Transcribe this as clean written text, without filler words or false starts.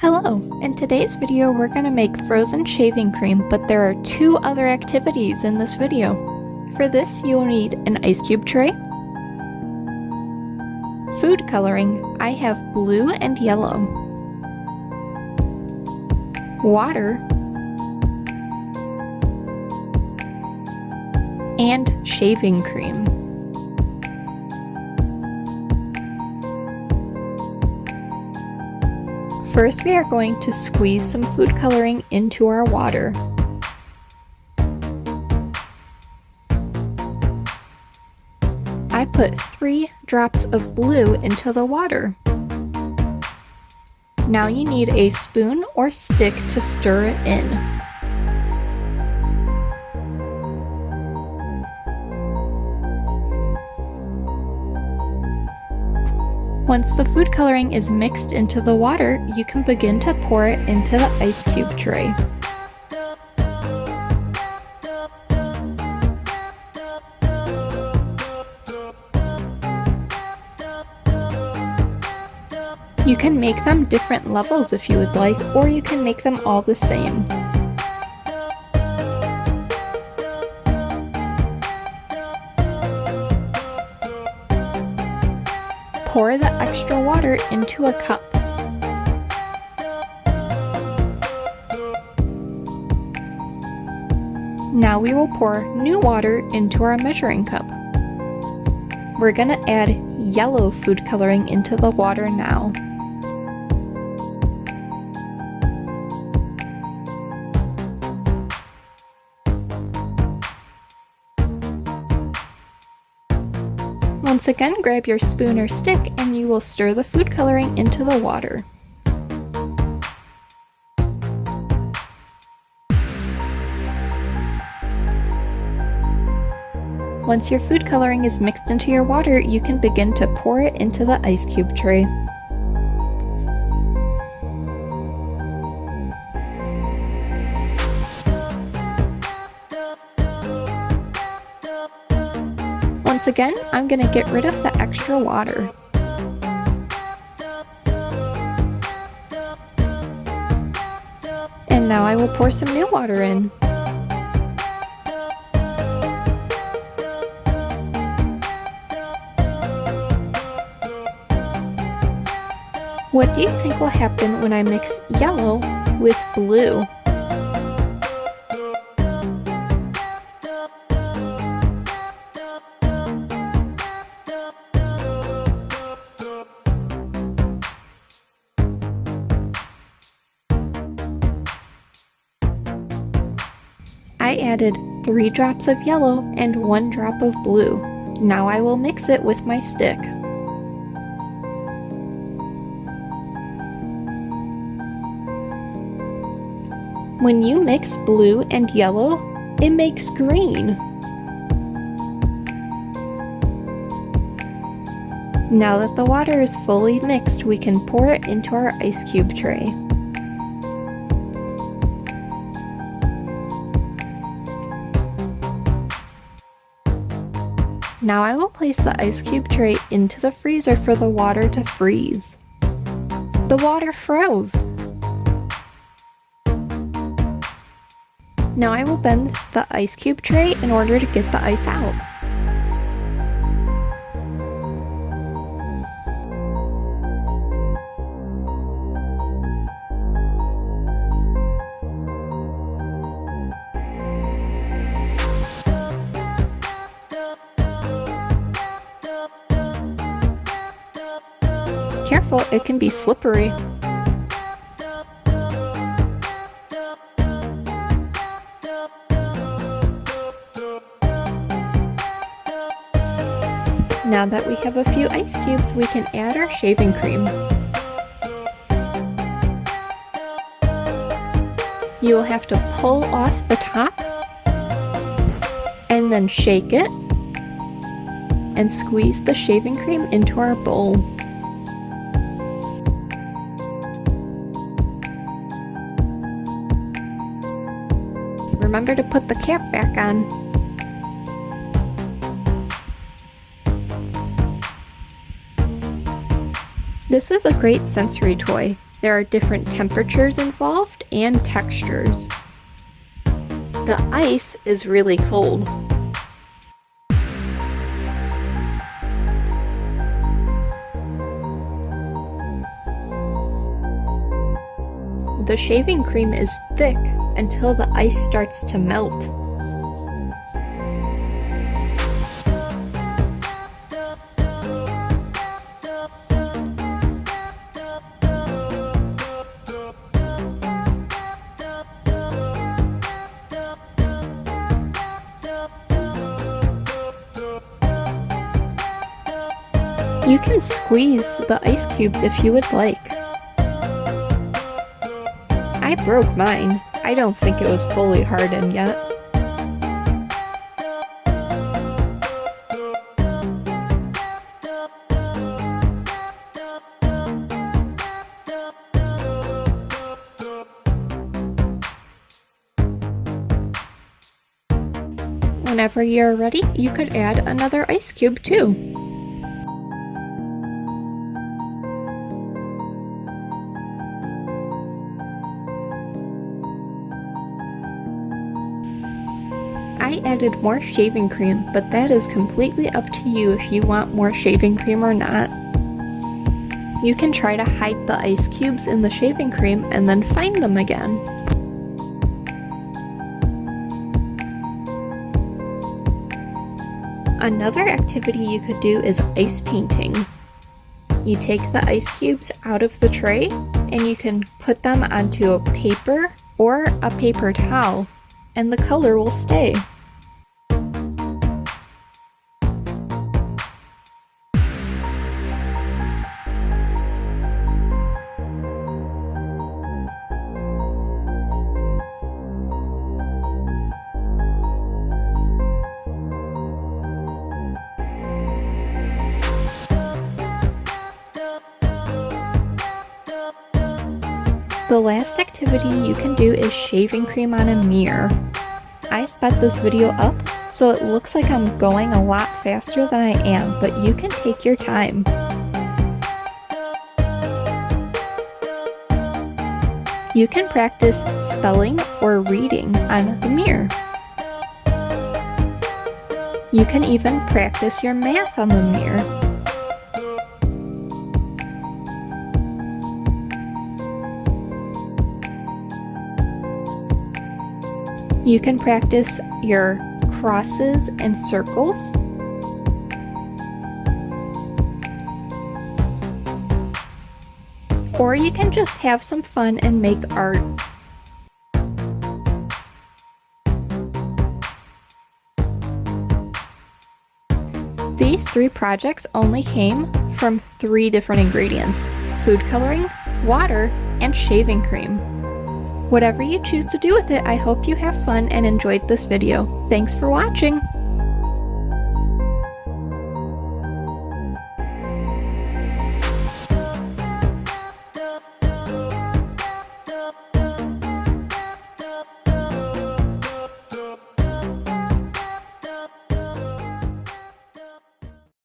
Hello! In today's video we're going to make frozen shaving cream, but there are two other activities in this video. For this you will need an ice cube tray, food coloring. I have blue and yellow, water, and shaving cream. First, we are going to squeeze some food coloring into our water. I put 3 drops of blue into the water. Now you need a spoon or stick to stir it in. Once the food coloring is mixed into the water, you can begin to pour it into the ice cube tray. You can make them different levels if you would like, or you can make them all the same. Pour the extra water into a cup. Now we will pour new water into our measuring cup. We're going to add yellow food coloring into the water now. Once again, grab your spoon or stick and you will stir the food coloring into the water. Once your food coloring is mixed into your water, you can begin to pour it into the ice cube tray. Once again, I'm going to get rid of the extra water. And now I will pour some new water in. What do you think will happen when I mix yellow with blue? I added 3 drops of yellow and 1 drop of blue. Now I will mix it with my stick. When you mix blue and yellow, it makes green. Now that the water is fully mixed, we can pour it into our ice cube tray. Now I will place the ice cube tray into the freezer for the water to freeze. The water froze! Now I will bend the ice cube tray in order to get the ice out. Careful, it can be slippery. Now that we have a few ice cubes, we can add our shaving cream. You will have to pull off the top and then shake it and squeeze the shaving cream into our bowl. Remember to put the cap back on. This is a great sensory toy. There are different temperatures involved and textures. The ice is really cold. The shaving cream is thick until the ice starts to melt. You can squeeze the ice cubes if you would like. I broke mine. I don't think it was fully hardened yet. Whenever you're ready, you could add another ice cube too. I added more shaving cream, but that is completely up to you if you want more shaving cream or not. You can try to hide the ice cubes in the shaving cream and then find them again. Another activity you could do is ice painting. You take the ice cubes out of the tray and you can put them onto a paper or a paper towel, and the color will stay. The last activity you can do is shaving cream on a mirror. I sped this video up so it looks like I'm going a lot faster than I am, but you can take your time. You can practice spelling or reading on the mirror. You can even practice your math on the mirror. You can practice your crosses and circles. Or you can just have some fun and make art. These 3 projects only came from 3 different ingredients: food coloring, water, and shaving cream. Whatever you choose to do with it, I hope you have fun and enjoyed this video. Thanks for watching!